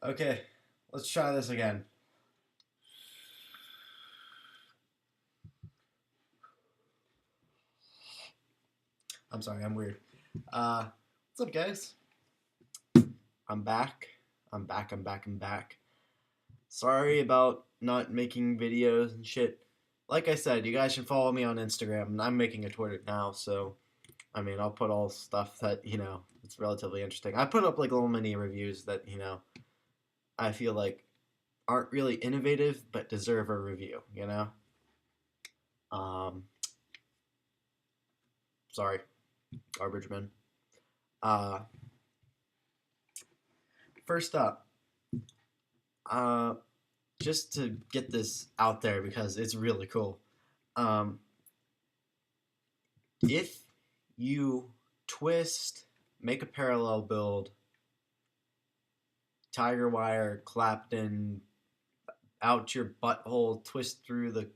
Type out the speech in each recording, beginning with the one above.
Okay, let's try this again. I'm sorry, I'm weird. What's up, guys? I'm back. I'm back. Sorry about not making videos and shit. Like I said, you guys should follow me on Instagram, and I'm making a Twitter now, so I mean, I'll put all stuff that it's relatively interesting. I put up like little mini reviews that I feel like aren't really innovative but deserve a review. Um, Sorry, garbage man. Uh, First up, uh, just to get this out there because it's really cool. Um, if you twist, make a parallel build, tiger wire, Clapton, out your butthole, twist through the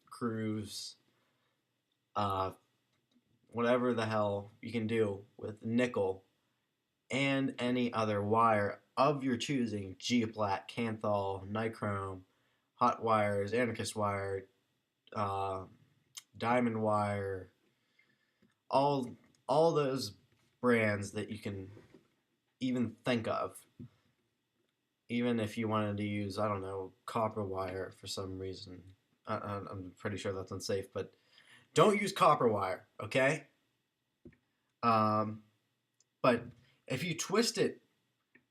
grooves, uh, whatever the hell you can do with nickel and any other wire of your choosing, G-Plat, Kanthal, Nichrome, hot wires, anarchist wire, uh, diamond wire, all all those brands that you can even think of. Even if you wanted to use, I don't know, copper wire for some reason. I'm pretty sure that's unsafe, but don't use copper wire, okay? Um, but if you twist it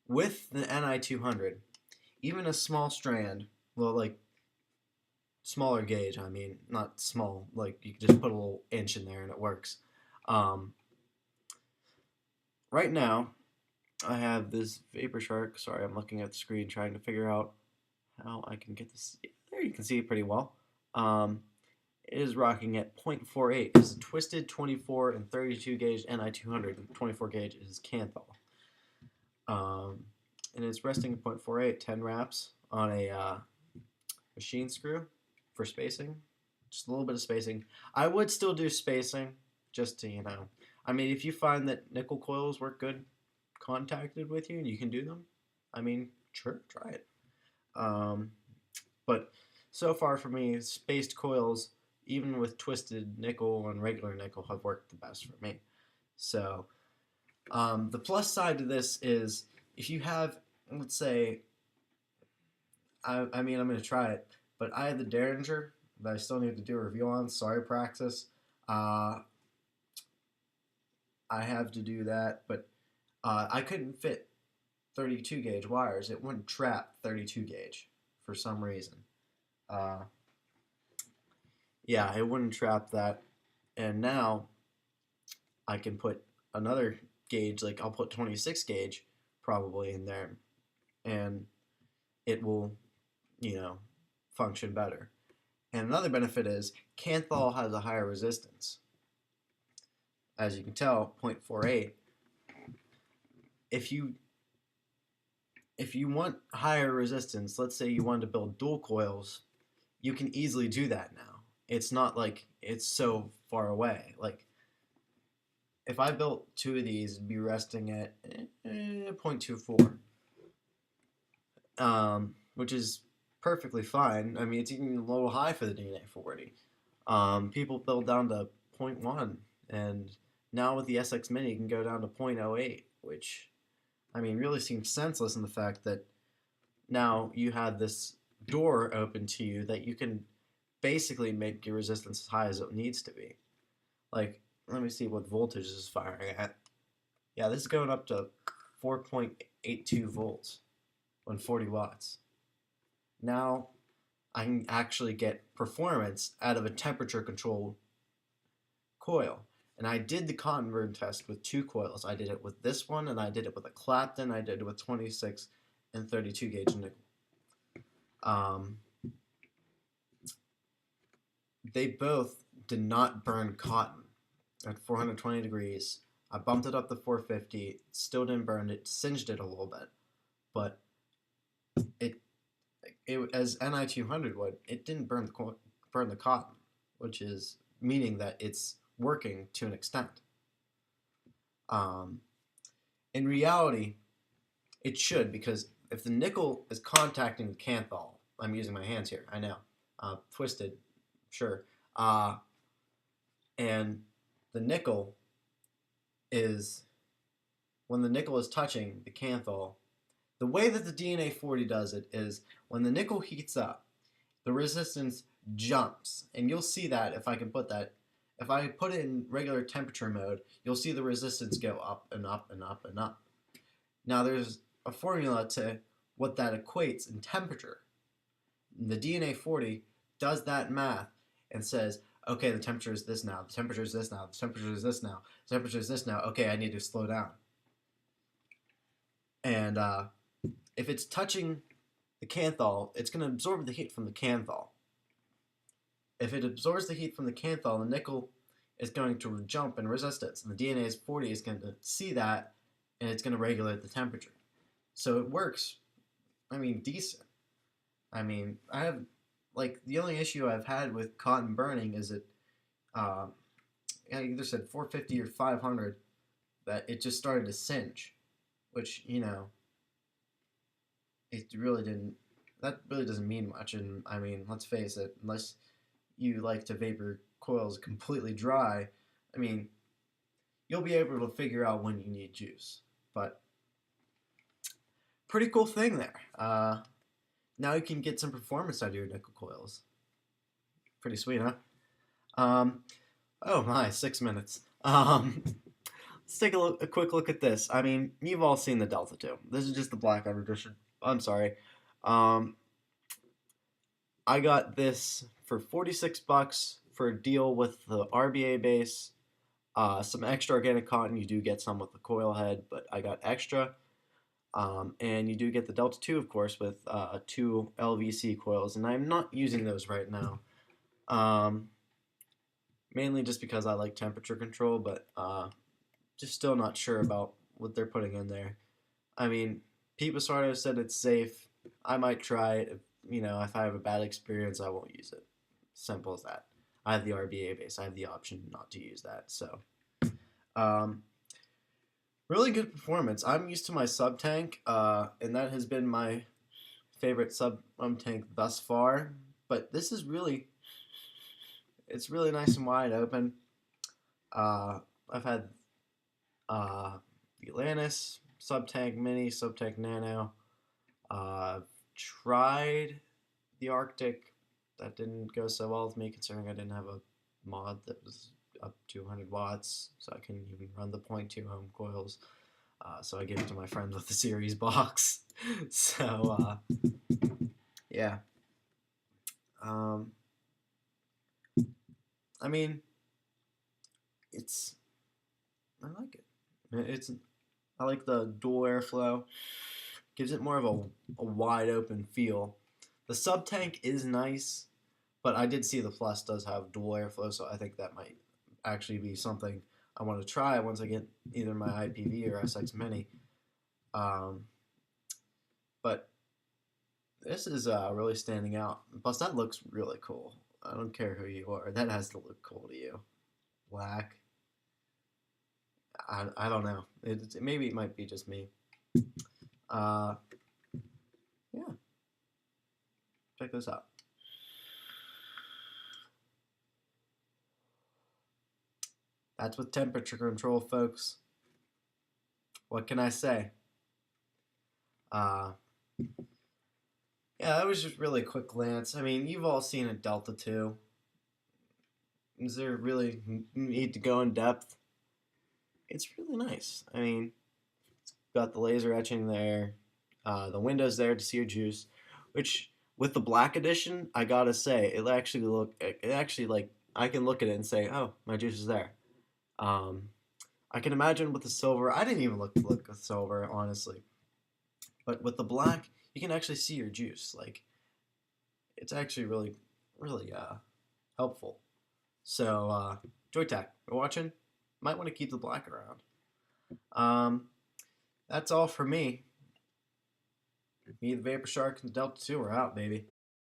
with the Ni 200, even a small strand, well, like smaller gauge, I mean, not small, like you can just put a little inch in there and it works. Um, right now, I have this Vapor Shark. Sorry, I'm looking at the screen trying to figure out how I can get this. There, you can see it pretty well. Um, it is rocking at 0.48. It's a twisted 24 and 32 gauge Ni 200. 24 gauge is Kanthal. Um, and it's resting at 0.48, 10 wraps on a machine screw for spacing. Just a little bit of spacing. I would still do spacing just to, I mean, if you find that nickel coils work good contacted with you and you can do them, I mean, sure, try it. Um, but so far for me, spaced coils, even with twisted nickel and regular nickel, have worked the best for me. So the plus side to this is if you have, let's say, I mean, I'm going to try it, but I have the Derringer that I still need to do a review on. Sorry, Praxis. Uh, I have to do that, but I couldn't fit 32 gauge wires. It wouldn't trap 32 gauge for some reason. Uh, yeah, it wouldn't trap that. And now I can put another gauge, like I'll put 26 gauge probably in there, and it will, you know, function better. And another benefit is Kanthal has a higher resistance. As you can tell, 0.48. If you if you want higher resistance, let's say you wanted to build dual coils, you can easily do that now. It's not like it's so far away. Like if I built two of these, it'd be resting at 0.24, which is perfectly fine. I mean, it's even a little high for the DNA 40. People build down to zero point 0.1, and now with the SX Mini, you can go down to 0.08, which, I mean, really seems senseless in the fact that now you have this door open to you that you can basically make your resistance as high as it needs to be. Like, let me see what voltage this is firing at. Yeah, this is going up to 4.82 volts on 40 watts. Now I can actually get performance out of a temperature controlled coil. And I did the cotton burn test with two coils. I did it with this one, and I did it with a Clapton. I did it with 26 and 32 gauge nickel. Um, they both did not burn cotton at 420 degrees. I bumped it up to 450. Still didn't burn it. Singed it a little bit, but it as Ni 200 would. It didn't burn the cotton, which is meaning that it's working to an extent. In reality, it should, because if the nickel is contacting the kanthal, I'm using my hands here, I know, twisted, sure, and the nickel is, when the nickel is touching the kanthal, the way that the DNA40 does it is when the nickel heats up, the resistance jumps. And you'll see that if I can put that, if I put it in regular temperature mode, you'll see the resistance go up and up and up and up. Now there's a formula to what that equates in temperature. The DNA40 does that math and says, okay, the temperature is this now, the temperature is this now, the temperature is this now, the temperature is this now, okay, I need to slow down. And if it's touching the kanthal, it's going to absorb the heat from the kanthal. If it absorbs the heat from the kanthal, the nickel is going to jump in resistance, and the DNA40 is going to see that, and it's going to regulate the temperature. So it works, I mean, decent. I mean, I have, like, the only issue I've had with cotton burning is it, I either said 450 or 500, that it just started to singe, which, you know, it really didn't, that really doesn't mean much. And I mean, let's face it, unless you like to vapor coils completely dry, I mean, you'll be able to figure out when you need juice. But pretty cool thing there. Now you can get some performance out of your nickel coils. Pretty sweet, huh? Oh my, 6 minutes. Let's take a quick look at this. I mean, you've all seen the Delta 2. This is just the blackout edition. I'm sorry. I got this for $46 for a deal with the RBA base. Some extra organic cotton. You do get some with the coil head, but I got extra. And you do get the Delta 2, of course, with 2 LVC coils. And I'm not using those right now. Mainly just because I like temperature control, but just still not sure about what they're putting in there. I mean, Pete Basardo said it's safe. I might try it. If I have a bad experience, I won't use it. Simple as that. I have the RBA base. I have the option not to use that. So, really good performance. I'm used to my sub tank, and that has been my favorite sub tank thus far. But this is really, it's really nice and wide open. I've had the Atlantis, Sub-Tank Mini, Sub-Tank Nano. I've tried the Arctic. That didn't go so well with me, considering I didn't have a mod that was up to 100 watts, so I couldn't even run the 0.2 ohm coils. So I gave it to my friends with the series box. So, yeah. I mean, I like it. I like the dual airflow. Gives it more of a wide open feel. The sub tank is nice, but I did see the Plus does have dual airflow, so I think that might actually be something I want to try once I get either my IPV or SX Mini. But this is really standing out. Plus, that looks really cool. I don't care who you are. That has to look cool to you. Black. I don't know. Maybe it might be just me. Yeah. Check this out. That's with temperature control, folks. What can I say? Yeah, that was just really a quick glance. I mean, you've all seen a Delta 2. Is there really need to go in depth? It's really nice. I mean, it's got the laser etching there, the windows there to see your juice, which with the black edition, I gotta say, it actually like I can look at it and say, oh, my juice is there. I can imagine with the silver, I didn't even look with silver, honestly, but with the black, you can actually see your juice. Like, it's actually really, really helpful. So, Joytac, you're watching? Might want to keep the black around. That's all for me. Me, the Vapor Shark, and the Delta 2 are out, baby.